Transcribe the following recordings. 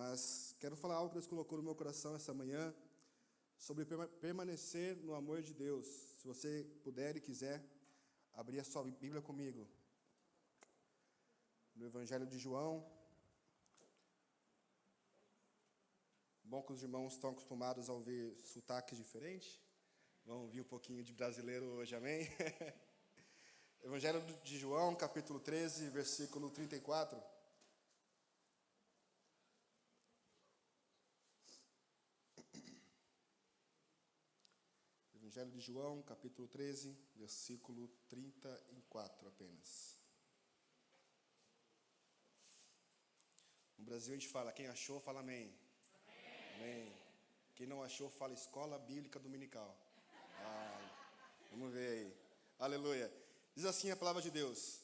Mas quero falar algo que Deus colocou no meu coração essa manhã, sobre permanecer no amor de Deus. Se você puder e quiser, abrir a sua Bíblia comigo. No Evangelho de João. Bom que os irmãos estão acostumados a ouvir sotaques diferentes. Vamos ouvir um pouquinho de brasileiro hoje, amém? Evangelho de João, capítulo 13, versículo 34. Evangelho de João, capítulo 13, versículo 34 apenas. No Brasil a gente fala, quem achou, fala amém. Amém. Quem não achou, fala Escola Bíblica Dominical. Vamos ver aí. Aleluia. Diz assim a palavra de Deus: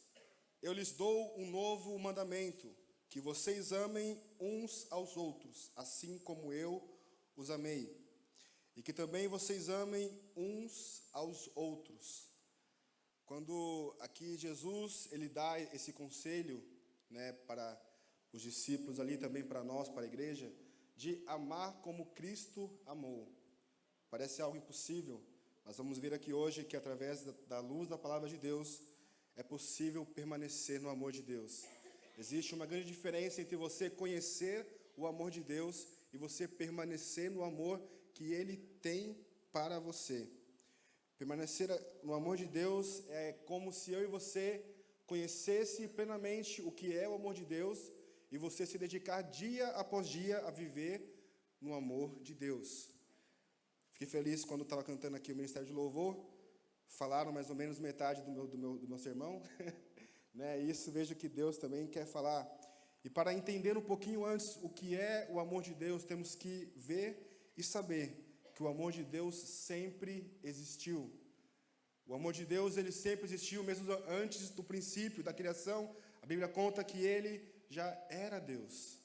eu lhes dou um novo mandamento, que vocês amem uns aos outros, assim como eu os amei. E que também vocês amem uns aos outros. Quando aqui Jesus, ele dá esse conselho, né, para os discípulos ali, também para nós, para a igreja, de amar como Cristo amou. Parece algo impossível, mas vamos ver aqui hoje que através da luz da palavra de Deus, é possível permanecer no amor de Deus. Existe uma grande diferença entre você conhecer o amor de Deus e você permanecer no amor que Ele tem para você. Permanecer no amor de Deus é como se eu e você conhecesse plenamente o que é o amor de Deus e você se dedicar dia após dia a viver no amor de Deus. Fiquei feliz quando estava cantando aqui o Ministério de Louvor, falaram mais ou menos metade do meu sermão, né? Isso vejo que Deus também quer falar. E para entender um pouquinho antes o que é o amor de Deus, temos que ver e saber que o amor de Deus sempre existiu. O amor de Deus, ele sempre existiu, mesmo antes do princípio da criação. A Bíblia conta que ele já era Deus.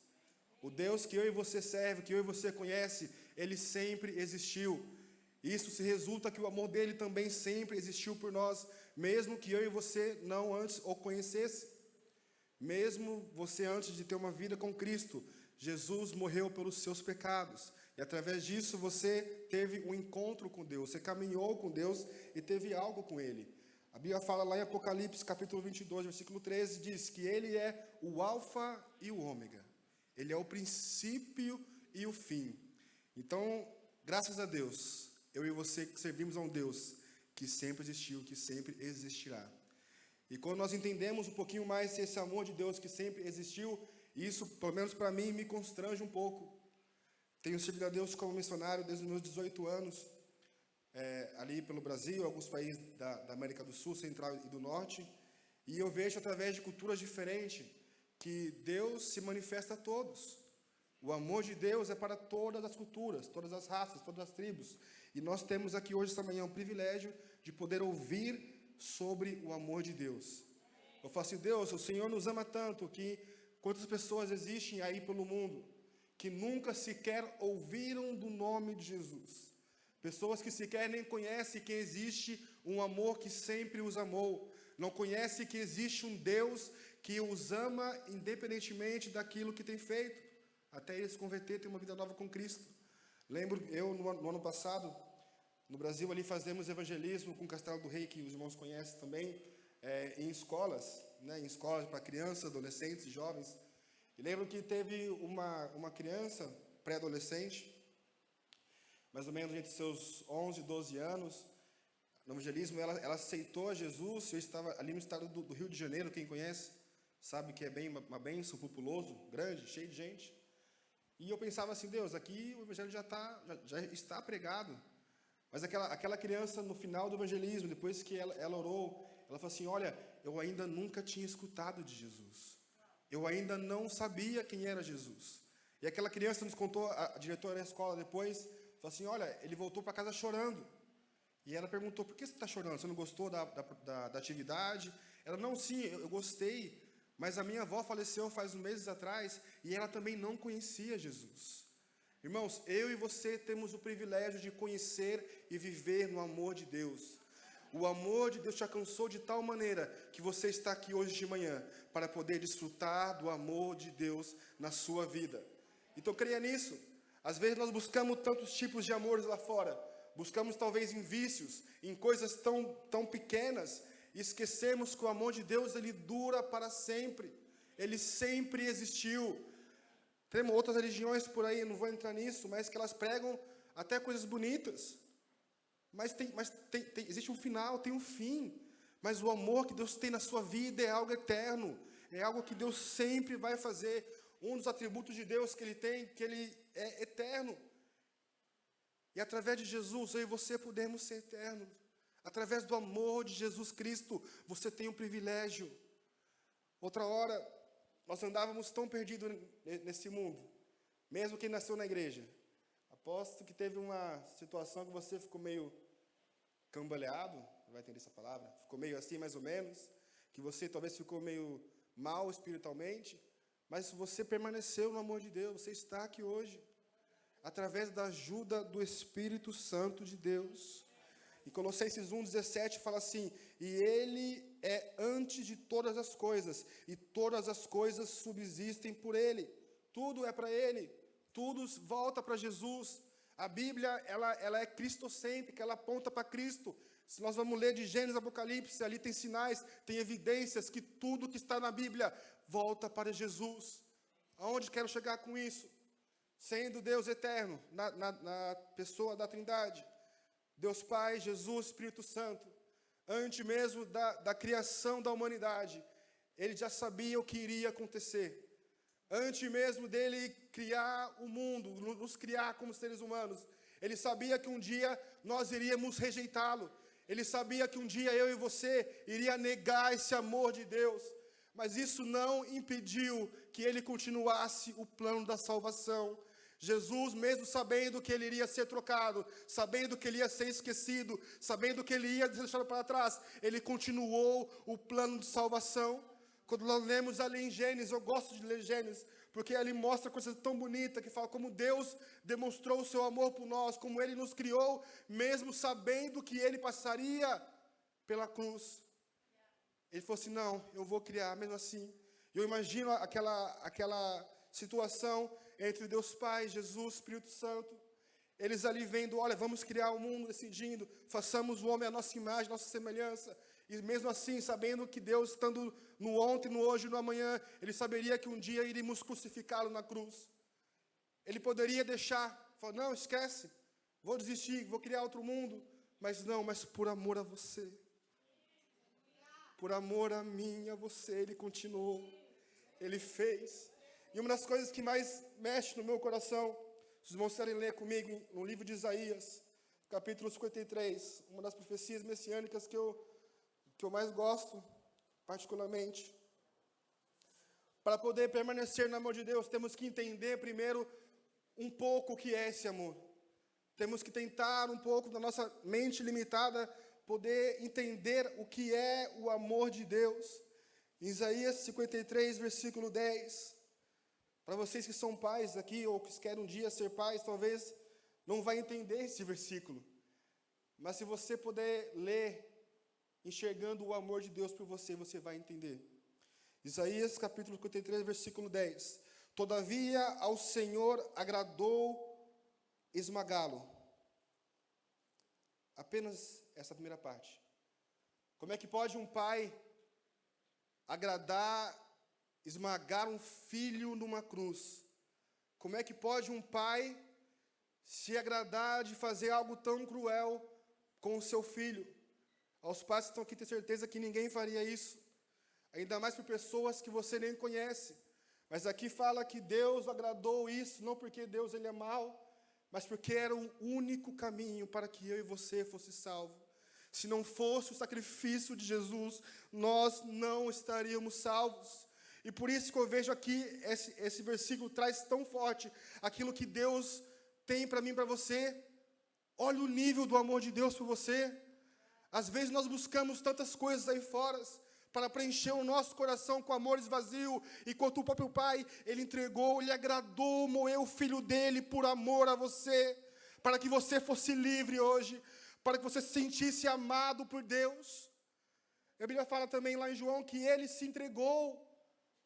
O Deus que eu e você serve, que eu e você conhece, ele sempre existiu. Isso se resulta que o amor dele também sempre existiu por nós, mesmo que eu e você não antes o conhecesse. Mesmo você antes de ter uma vida com Cristo, Jesus morreu pelos seus pecados. E através disso você teve um encontro com Deus, você caminhou com Deus e teve algo com Ele. A Bíblia fala lá em Apocalipse, capítulo 22, versículo 13, diz que Ele é o alfa e o ômega. Ele é o princípio e o fim. Então, graças a Deus, eu e você servimos a um Deus que sempre existiu, que sempre existirá. E quando nós entendemos um pouquinho mais esse amor de Deus que sempre existiu, isso, pelo menos para mim, me constrange um pouco. Tenho servido a Deus como missionário desde os meus 18 anos, ali pelo Brasil, alguns países da América do Sul, Central e do Norte, e eu vejo através de culturas diferentes que Deus se manifesta a todos. O amor de Deus é para todas as culturas, todas as raças, todas as tribos. E nós temos aqui hoje, esta manhã, o privilégio de poder ouvir sobre o amor de Deus. Eu falo assim, Deus, o Senhor nos ama tanto que quantas pessoas existem aí pelo mundo que nunca sequer ouviram do nome de Jesus. Pessoas que sequer nem conhecem que existe um amor que sempre os amou. Não conhecem que existe um Deus que os ama independentemente daquilo que tem feito. Até eles se converter, ter uma vida nova com Cristo. Lembro, eu no ano passado, no Brasil ali fazemos evangelismo com o Castelo do Rei, que os irmãos conhecem também, em escolas, né, em escolas para crianças, adolescentes, jovens. E lembro que teve uma criança, pré-adolescente, mais ou menos entre seus 11 e 12 anos, no evangelismo, ela aceitou a Jesus. Eu estava ali no estado do Rio de Janeiro, quem conhece, sabe que é bem uma bênção, populoso, grande, cheio de gente. E eu pensava assim, Deus, aqui o evangelho já está pregado. Mas aquela criança, no final do evangelismo, depois que ela orou, ela falou assim, olha, eu ainda nunca tinha escutado de Jesus. Eu ainda não sabia quem era Jesus. E aquela criança nos contou, a diretora da escola depois, falou assim, olha, ele voltou para casa chorando. E ela perguntou, por que você está chorando? Você não gostou da atividade? Ela, não, sim, eu gostei, mas a minha avó faleceu faz uns meses atrás e ela também não conhecia Jesus. Irmãos, eu e você temos o privilégio de conhecer e viver no amor de Deus. O amor de Deus te alcançou de tal maneira que você está aqui hoje de manhã para poder desfrutar do amor de Deus na sua vida. Então creia nisso. Às vezes nós buscamos tantos tipos de amores lá fora. Buscamos talvez em vícios, em coisas tão pequenas. E esquecemos que o amor de Deus, ele dura para sempre. Ele sempre existiu. Temos outras religiões por aí, não vou entrar nisso, mas que elas pregam até coisas bonitas. Mas existe um final, tem um fim. Mas o amor que Deus tem na sua vida é algo eterno. É algo que Deus sempre vai fazer. Um dos atributos de Deus que Ele tem, que Ele é eterno. E através de Jesus, eu e você podemos ser eternos. Através do amor de Jesus Cristo, você tem um privilégio. Outra hora, nós andávamos tão perdidos nesse mundo, mesmo quem nasceu na igreja. Aposto que teve uma situação que você ficou meio cambaleado, vai entender essa palavra? Ficou meio assim, mais ou menos, que você talvez ficou meio mal espiritualmente, mas você permaneceu no amor de Deus, você está aqui hoje, através da ajuda do Espírito Santo de Deus. Em Colossenses 1,17 fala assim: e Ele é antes de todas as coisas, e todas as coisas subsistem por Ele. Tudo é para Ele, tudo volta para Jesus. A Bíblia, ela é cristocêntrica, ela aponta para Cristo. Se nós vamos ler de Gênesis a Apocalipse, ali tem sinais, tem evidências que tudo que está na Bíblia volta para Jesus. Aonde quero chegar com isso? Sendo Deus eterno, na pessoa da Trindade, Deus Pai, Jesus, Espírito Santo, antes mesmo da criação da humanidade, Ele já sabia o que iria acontecer. Antes mesmo dele criar o mundo, nos criar como seres humanos, Ele sabia que um dia nós iríamos rejeitá-lo. Ele sabia que um dia eu e você iria negar esse amor de Deus. Mas isso não impediu que Ele continuasse o plano da salvação. Jesus, mesmo sabendo que Ele iria ser trocado, sabendo que Ele ia ser esquecido, sabendo que Ele ia ser deixado para trás, Ele continuou o plano de salvação. Quando nós lemos ali em Gênesis, eu gosto de ler Gênesis, porque ali mostra coisas tão bonitas, que fala como Deus demonstrou o seu amor por nós, como Ele nos criou, mesmo sabendo que Ele passaria pela cruz. Ele falou assim, não, eu vou criar, mesmo assim. E eu imagino aquela situação entre Deus Pai, Jesus, Espírito Santo, eles ali vendo, olha, vamos criar o mundo, decidindo, façamos o homem à nossa imagem, nossa semelhança. E mesmo assim, sabendo que Deus, estando no ontem, no hoje e no amanhã, Ele saberia que um dia iríamos crucificá-lo na cruz. Ele poderia deixar, falar, não, esquece, vou desistir, vou criar outro mundo. Mas não, mas por amor a você, por amor a mim, a você, Ele continuou, Ele fez. E uma das coisas que mais mexe no meu coração, vocês vão querem ler comigo no livro de Isaías, capítulo 53, uma das profecias messiânicas que eu mais gosto, particularmente. Para poder permanecer no amor de Deus, temos que entender primeiro um pouco o que é esse amor. Temos que tentar um pouco da nossa mente limitada, poder entender o que é o amor de Deus. Em Isaías 53, versículo 10, para vocês que são pais aqui, ou que querem um dia ser pais, talvez não vai entender esse versículo. Mas se você puder ler, enxergando o amor de Deus por você, você vai entender. Isaías capítulo 53, versículo 10. Todavia ao Senhor agradou esmagá-lo. Apenas essa primeira parte. Como é que pode um pai agradar, esmagar um filho numa cruz? Como é que pode um pai se agradar de fazer algo tão cruel com o seu filho? Aos pais que estão aqui, tenho certeza que ninguém faria isso. Ainda mais por pessoas que você nem conhece. Mas aqui fala que Deus agradou isso, não porque Deus ele é mau, mas porque era o único caminho para que eu e você fosse salvos. Se não fosse o sacrifício de Jesus, nós não estaríamos salvos. E por isso que eu vejo aqui, esse versículo traz tão forte aquilo que Deus tem para mim e para você. Olha o nível do amor de Deus por você. Às vezes nós buscamos tantas coisas aí fora para preencher o nosso coração com amores vazios, enquanto o próprio Pai, Ele entregou, Ele agradou, moeu o Filho dEle por amor a você, para que você fosse livre hoje, para que você se sentisse amado por Deus. A Bíblia fala também lá em João que Ele se entregou,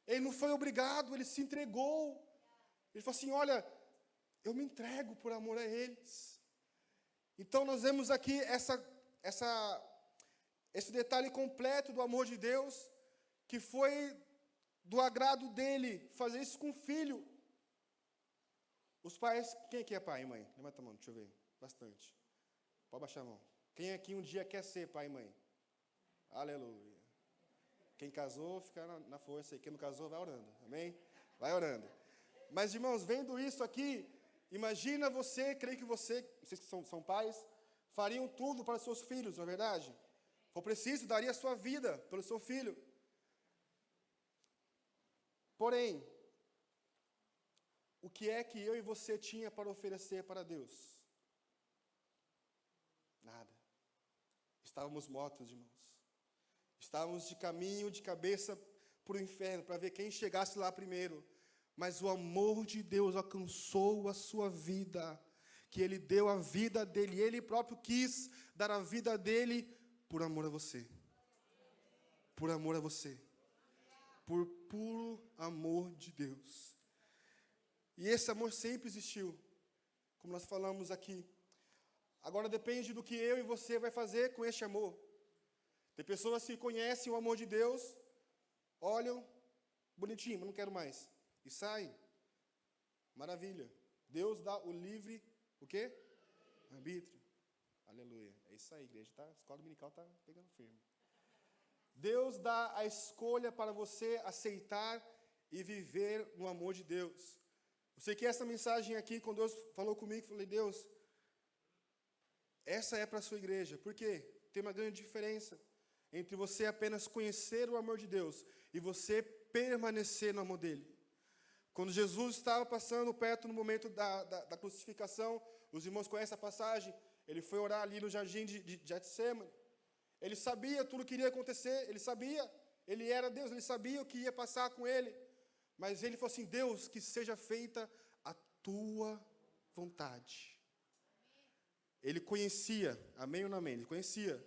Ele não foi obrigado, Ele se entregou. Ele falou assim, olha, eu me entrego por amor a eles. Então nós vemos aqui esse detalhe completo do amor de Deus, que foi do agrado dele fazer isso com o filho. Os pais, quem aqui é pai e mãe? Levanta a mão, deixa eu ver, bastante. Pode baixar a mão. Quem aqui um dia quer ser pai e mãe? Aleluia. Quem casou, fica na força aí. Quem não casou, vai orando, amém? Vai orando. Mas, irmãos, vendo isso aqui, imagina você, creio que vocês que são pais, fariam tudo para seus filhos, não é verdade? Se for preciso, daria a sua vida pelo seu filho. Porém, o que é que eu e você tinha para oferecer para Deus? Nada. Estávamos mortos, irmãos. Estávamos de caminho, de cabeça para o inferno, para ver quem chegasse lá primeiro. Mas o amor de Deus alcançou a sua vida, que Ele deu a vida dEle, Ele próprio quis dar a vida dEle por amor a você. Por amor a você. Por puro amor de Deus. E esse amor sempre existiu, como nós falamos aqui. Agora depende do que eu e você vai fazer com este amor. Tem pessoas que conhecem o amor de Deus, olham, bonitinho, mas não quero mais. E saem. Maravilha. Deus dá o livre, o quê? Arbítrio. Aleluia. É isso aí, igreja. A escola dominical está pegando firme. Deus dá a escolha para você aceitar e viver no amor de Deus. Eu sei que essa mensagem aqui, quando Deus falou comigo, eu falei, Deus, essa é para a sua igreja. Por quê? Tem uma grande diferença entre você apenas conhecer o amor de Deus e você permanecer no amor dele. Quando Jesus estava passando perto no momento da crucificação, os irmãos conhecem a passagem, ele foi orar ali no jardim de Getsêmani. Ele sabia tudo o que iria acontecer, ele sabia, ele era Deus, ele sabia o que ia passar com ele. Mas ele falou assim, Deus, que seja feita a tua vontade. Ele conhecia, amém ou não amém? Ele conhecia,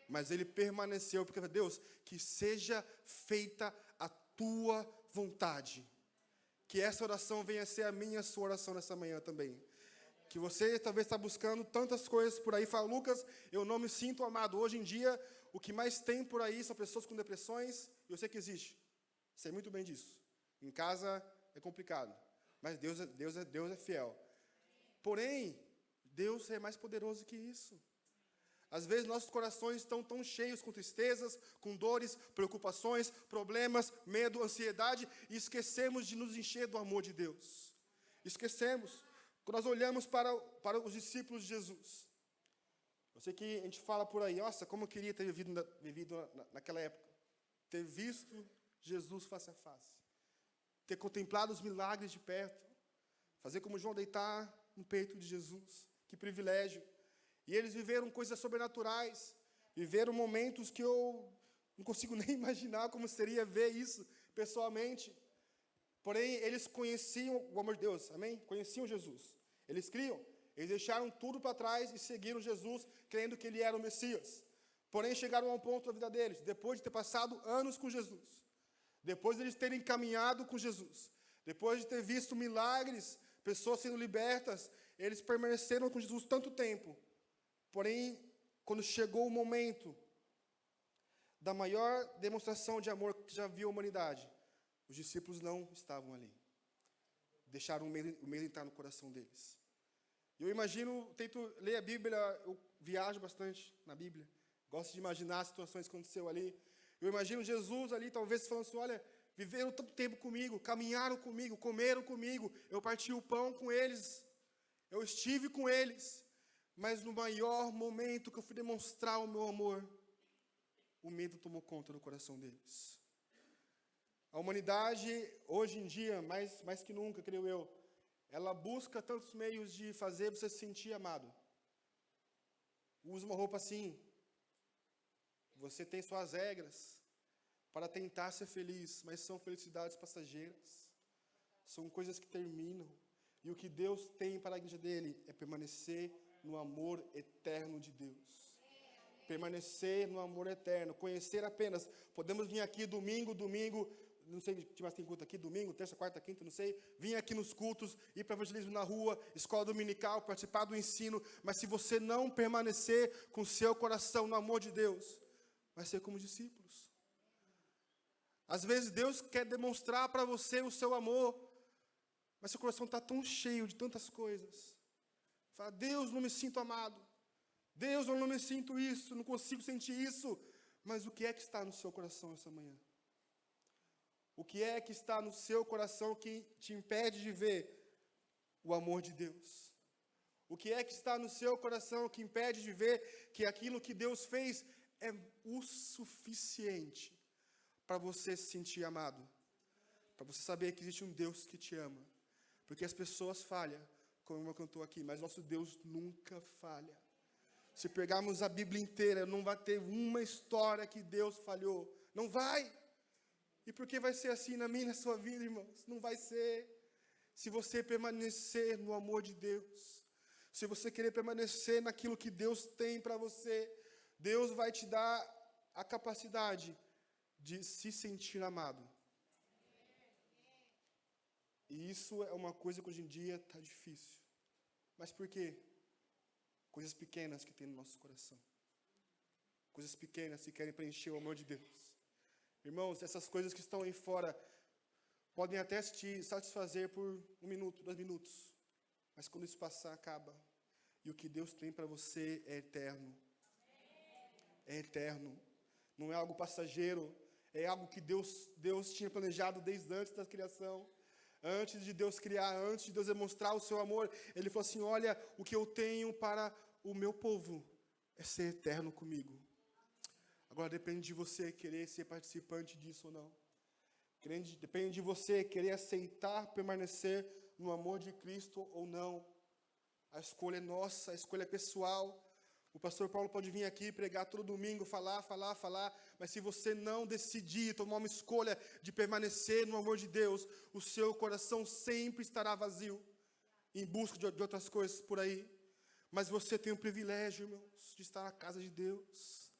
mas ele permaneceu, porque Deus, que seja feita a tua vontade. Que essa oração venha a ser a minha e a sua oração nessa manhã também. Que você talvez está buscando tantas coisas por aí. Fala, Lucas, eu não me sinto amado. Hoje em dia, o que mais tem por aí são pessoas com depressões. Eu sei que existe. Sei muito bem disso. Em casa é complicado. Mas Deus é fiel. Porém, Deus é mais poderoso que isso. Às vezes nossos corações estão tão cheios com tristezas, com dores, preocupações, problemas, medo, ansiedade, e esquecemos de nos encher do amor de Deus. Esquecemos. Quando nós olhamos para os discípulos de Jesus, eu sei que a gente fala por aí, nossa, como eu queria ter vivido naquela época. Ter visto Jesus face a face. Ter contemplado os milagres de perto. Fazer como João deitar no peito de Jesus. Que privilégio. E eles viveram coisas sobrenaturais. Viveram momentos que eu não consigo nem imaginar como seria ver isso pessoalmente. Porém, eles conheciam o amor de Deus, amém? Conheciam Jesus. Eles criam. Eles deixaram tudo para trás e seguiram Jesus, crendo que Ele era o Messias. Porém, chegaram a um ponto da vida deles, depois de ter passado anos com Jesus. Depois de eles terem caminhado com Jesus. Depois de ter visto milagres, pessoas sendo libertas, eles permaneceram com Jesus tanto tempo. Porém, quando chegou o momento da maior demonstração de amor que já viu a humanidade, os discípulos não estavam ali. Deixaram o medo entrar no coração deles. Eu imagino, tento ler a Bíblia, eu viajo bastante na Bíblia. Gosto de imaginar as situações que aconteceu ali. Eu imagino Jesus ali, talvez, falando assim, olha, viveram tanto tempo comigo, caminharam comigo, comeram comigo, eu parti o pão com eles, eu estive com eles, mas no maior momento que eu fui demonstrar o meu amor, o medo tomou conta do coração deles. A humanidade, hoje em dia, mais que nunca, creio eu, ela busca tantos meios de fazer você se sentir amado. Usa uma roupa assim. Você tem suas regras para tentar ser feliz, mas são felicidades passageiras. São coisas que terminam. E o que Deus tem para a igreja dele é permanecer no amor eterno de Deus. Permanecer no amor eterno. Conhecer apenas. Podemos vir aqui domingo, não sei que mais tem culto aqui, domingo, terça, quarta, quinta, não sei, vir aqui nos cultos, ir para evangelismo na rua, escola dominical, participar do ensino, mas se você não permanecer com o seu coração no amor de Deus, vai ser como discípulos. Às vezes Deus quer demonstrar para você o seu amor, mas seu coração está tão cheio de tantas coisas. Fala, Deus, não me sinto amado. Deus, eu não me sinto isso, não consigo sentir isso. Mas o que é que está no seu coração essa manhã? O que é que está no seu coração que te impede de ver o amor de Deus? O que é que está no seu coração que impede de ver que aquilo que Deus fez é o suficiente para você se sentir amado? Para você saber que existe um Deus que te ama. Porque as pessoas falham, como eu cantou aqui, mas nosso Deus nunca falha. Se pegarmos a Bíblia inteira, não vai ter uma história que Deus falhou. Não vai. E por que vai ser assim na minha e na sua vida, irmãos? Não vai ser. Se você permanecer no amor de Deus, se você querer permanecer naquilo que Deus tem para você, Deus vai te dar a capacidade de se sentir amado. E isso é uma coisa que hoje em dia está difícil. Mas por quê? Coisas pequenas que tem no nosso coração. Coisas pequenas que querem preencher o amor de Deus. Irmãos, essas coisas que estão aí fora podem até te satisfazer por 1 minuto, 2 minutos. Mas quando isso passar, acaba. E o que Deus tem para você é eterno. É eterno. Não é algo passageiro. É algo que Deus tinha planejado desde antes da criação. Antes de Deus criar, antes de Deus demonstrar o seu amor, Ele falou assim, olha, o que eu tenho para o meu povo é ser eterno comigo. Agora depende de você querer ser participante disso ou não. Depende de você querer aceitar, permanecer no amor de Cristo ou não. A escolha é nossa, a escolha é pessoal. O pastor Paulo pode vir aqui pregar todo domingo, falar, mas se você não decidir, tomar uma escolha de permanecer no amor de Deus, o seu coração sempre estará vazio, em busca de outras coisas por aí. Mas você tem o privilégio, irmãos, de estar na casa de Deus.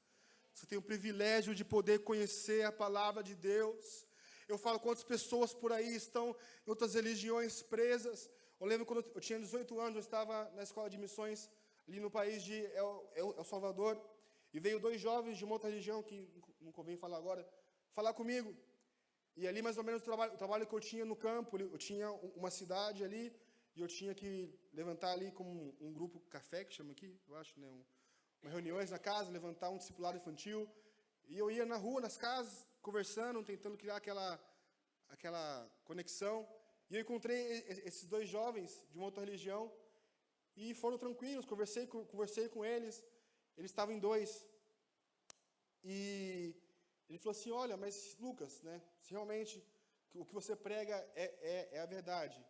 Você tem o privilégio de poder conhecer a palavra de Deus. Eu falo quantas pessoas por aí estão em outras religiões presas. Eu lembro quando eu tinha 18 anos, eu estava na escola de missões, ali no país de El Salvador, e veio 2 jovens de uma outra região, que não convém falar agora, falar comigo. E ali, mais ou menos, o trabalho que eu tinha no campo, eu tinha uma cidade ali, e eu tinha que levantar ali como um grupo café, que chama aqui, eu acho, né, uma reuniões na casa, levantar um discipulado infantil, e eu ia na rua, nas casas, conversando, tentando criar aquela conexão, e eu encontrei esses 2 jovens de uma outra religião, e foram tranquilos, conversei com eles, eles estavam em 2. E ele falou assim, olha, mas Lucas, né, se realmente o que você prega é a verdade,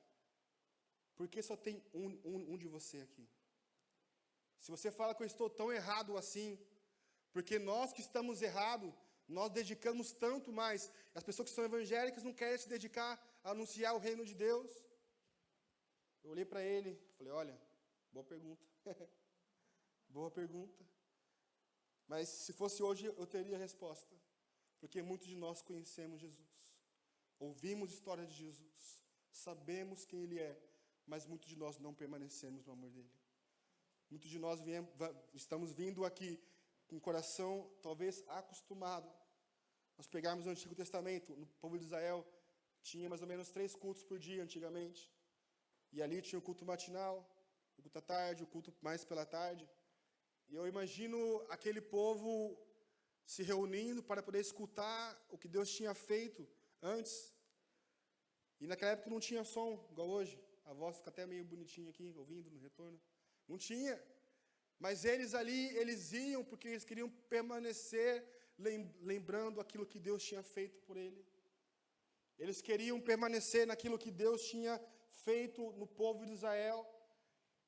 por que só tem um de você aqui? Se você fala que eu estou tão errado assim, porque nós que estamos errados, nós dedicamos tanto mais, as pessoas que são evangélicas não querem se dedicar a anunciar o reino de Deus. Eu olhei para ele, falei, olha, boa pergunta. Boa pergunta. Mas se fosse hoje, eu teria a resposta. Porque muitos de nós conhecemos Jesus. Ouvimos histórias de Jesus. Sabemos quem Ele é. Mas muitos de nós não permanecemos no amor dEle. Muitos de nós estamos vindo aqui com o coração talvez acostumado. Nós pegarmos o Antigo Testamento, no povo de Israel, tinha mais ou menos 3 cultos por dia antigamente. E ali tinha o culto matinal, o culto à tarde, o culto mais pela tarde. E eu imagino aquele povo se reunindo para poder escutar o que Deus tinha feito antes. E naquela época não tinha som, igual hoje. A voz fica até meio bonitinha aqui, ouvindo no retorno. Não tinha. Mas eles ali, eles iam porque eles queriam permanecer lembrando aquilo que Deus tinha feito por ele. Eles queriam permanecer naquilo que Deus tinha feito no povo de Israel.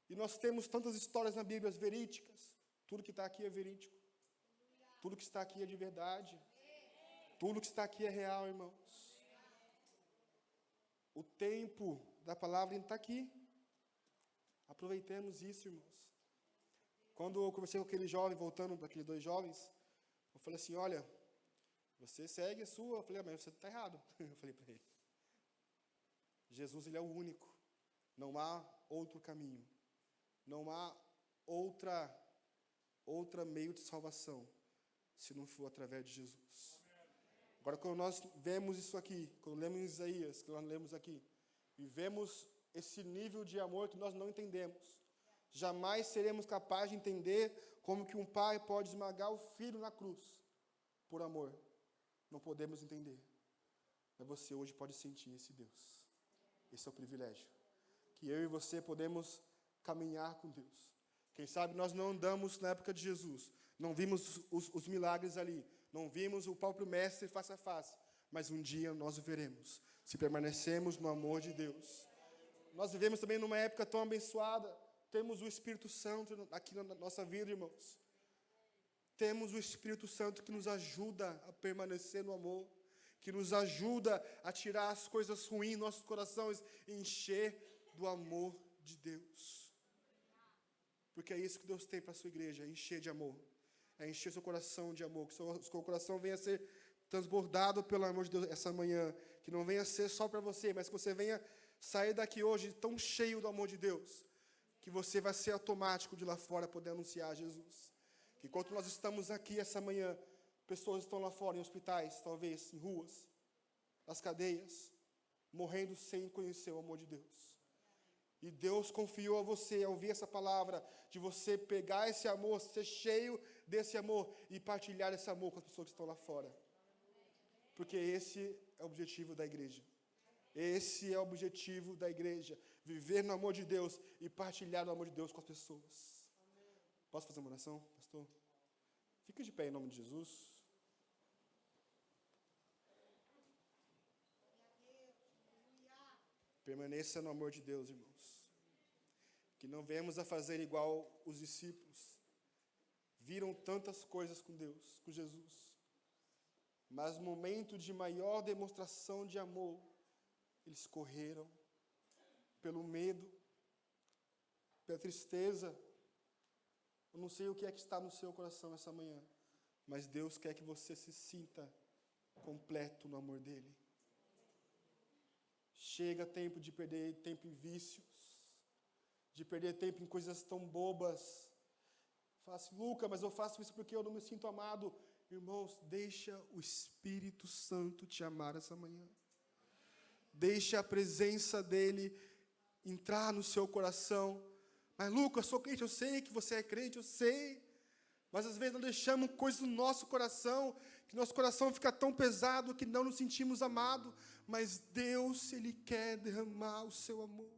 E nós temos tantas histórias na Bíblia verídicas. Tudo que está aqui é verídico. Tudo que está aqui é de verdade. Tudo que está aqui é real, irmãos. O tempo da palavra está aqui. Aproveitemos isso, irmãos. Quando eu conversei com aquele jovem, voltando para aqueles 2 jovens, eu falei assim, olha, Você segue a sua. Eu falei, mas você está errado. Eu falei para ele. Jesus, ele é o único. Não há outro caminho. Não há outra meio de salvação, se não for através de Jesus. Agora, quando nós vemos isso aqui, quando lemos Isaías, que nós lemos aqui, e vemos esse nível de amor que nós não entendemos, jamais seremos capazes de entender como que um pai pode esmagar o filho na cruz, por amor. Não podemos entender. Mas você hoje pode sentir esse Deus. Esse é o privilégio. Que eu e você podemos caminhar com Deus. Quem sabe nós não andamos na época de Jesus, não vimos os milagres ali, não vimos o próprio mestre face a face, mas um dia nós o veremos, se permanecemos no amor de Deus. Nós vivemos também numa época tão abençoada, temos o Espírito Santo aqui na nossa vida, irmãos. Temos o Espírito Santo que nos ajuda a permanecer no amor, que nos ajuda a tirar as coisas ruins em nossos corações e encher do amor de Deus. Porque é isso que Deus tem para a sua igreja, é encher de amor. É encher seu coração de amor, que seu coração venha a ser transbordado pelo amor de Deus essa manhã. Que não venha a ser só para você, mas que você venha sair daqui hoje tão cheio do amor de Deus, que você vai ser automático de lá fora poder anunciar Jesus. Que enquanto nós estamos aqui essa manhã, pessoas estão lá fora em hospitais, talvez, em ruas, nas cadeias, morrendo sem conhecer o amor de Deus. E Deus confiou a você, ao ouvir essa palavra, de você pegar esse amor, ser cheio desse amor e partilhar esse amor com as pessoas que estão lá fora. Porque esse é o objetivo da igreja. Esse é o objetivo da igreja. Viver no amor de Deus e partilhar o amor de Deus com as pessoas. Posso fazer uma oração, pastor? Fica de pé em nome de Jesus. Permaneça no amor de Deus, irmãos. Que não venhamos a fazer igual os discípulos. Viram tantas coisas com Deus, com Jesus. Mas no momento de maior demonstração de amor, eles correram pelo medo, pela tristeza. Eu não sei o que é que está no seu coração essa manhã, mas Deus quer que você se sinta completo no amor dEle. Chega tempo de perder tempo em vícios, de perder tempo em coisas tão bobas. Fala assim, Luca, mas eu faço isso porque eu não me sinto amado. Irmãos, deixa o Espírito Santo te amar essa manhã. Deixa a presença dEle entrar no seu coração. Mas Luca, eu sou crente, eu sei que você é crente, eu sei. Mas às vezes nós deixamos coisas no nosso coração, que nosso coração fica tão pesado que não nos sentimos amados. Mas Deus, Ele quer derramar o seu amor.